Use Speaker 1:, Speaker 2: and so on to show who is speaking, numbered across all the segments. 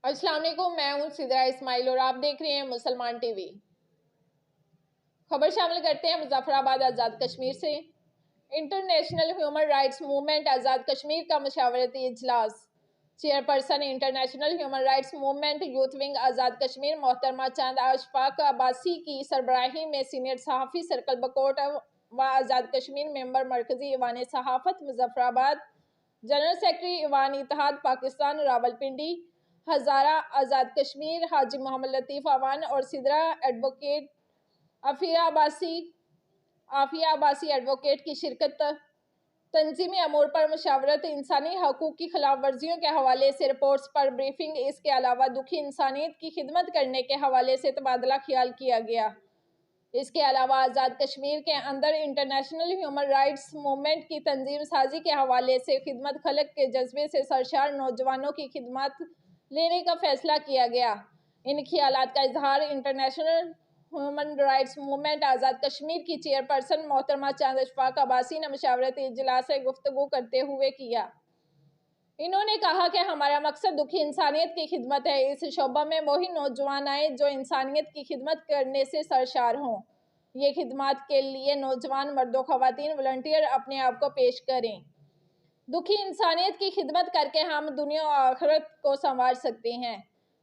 Speaker 1: السلام علیکم، میں ہوں سدرا اسماعیل اور آپ دیکھ رہے ہیں مسلمان ٹی وی۔ خبر شامل کرتے ہیں مظفر آباد آزاد کشمیر سے۔ International human rights movement Azad Kashmir کا مشاورتی اجلاس۔ Chairperson international human rights movement youth wing Azad Kashmir محترمہ چاند اشفاق عباسی کی سربراہی میں سینئر صحافی سرکل بکوٹ و آزاد کشمیر ممبر مرکزی ایوان صحافت مظفر آباد، جنرل سیکرٹری ایوان اتحاد پاکستان راولپنڈی، ہزارہ آزاد کشمیر حاجی محمد لطیف اعوان اور سدرا ایڈوکیٹ عافیہ عباسی ایڈوکیٹ کی شرکت۔ تنظیمی امور پر مشاورت، انسانی حقوق کی خلاف ورزیوں کے حوالے سے رپورٹس پر بریفنگ، اس کے علاوہ دکھی انسانیت کی خدمت کرنے کے حوالے سے تبادلہ خیال کیا گیا۔ اس کے علاوہ آزاد کشمیر کے اندر انٹرنیشنل ہیومن رائٹس موومنٹ کی تنظیم سازی کے حوالے سے خدمت خلق کے جذبے سے سرشار نوجوانوں کی خدمات لینے کا فیصلہ کیا گیا۔ ان خیالات کا اظہار international human rights movement Azad Kashmir کی چیئرپرسن محترمہ چاند اشفاق عباسی نے مشاورتی اجلاس سے گفتگو کرتے ہوئے کیا۔ انہوں نے کہا کہ ہمارا مقصد دکھی انسانیت کی خدمت ہے۔ اس شعبہ میں وہی نوجوان آئیں جو انسانیت کی خدمت کرنے سے سرشار ہوں۔ یہ خدمات کے لیے نوجوان مرد و خواتین والنٹیئر اپنے آپ کو پیش کریں۔ دکھی انسانیت کی خدمت کر کے ہم دنیا و آخرت کو سنوار سکتے ہیں۔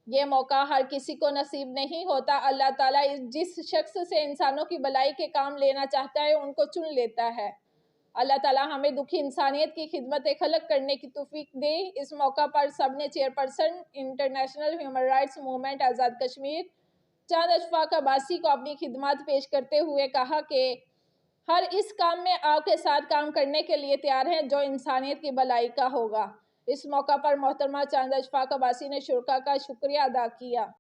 Speaker 1: یہ موقع ہر کسی کو نصیب نہیں ہوتا۔ اللہ تعالیٰ جس شخص سے انسانوں کی بھلائی کے کام لینا چاہتا ہے ان کو چن لیتا ہے۔ اللہ تعالیٰ ہمیں دکھی انسانیت کی خدمت خلق کرنے کی توفیق دے۔ اس موقع پر سب نے chairperson international human rights movement Azad Kashmir Chand Ashfaq Abbasi کو اپنی خدمات پیش کرتے ہوئے کہا کہ ہر اس کام میں آپ کے ساتھ کام کرنے کے لیے تیار ہیں جو انسانیت کی بھلائی کا ہوگا۔ اس موقع پر محترمہ چاند اشفاق عباسی نے شرکاء کا شکریہ ادا کیا۔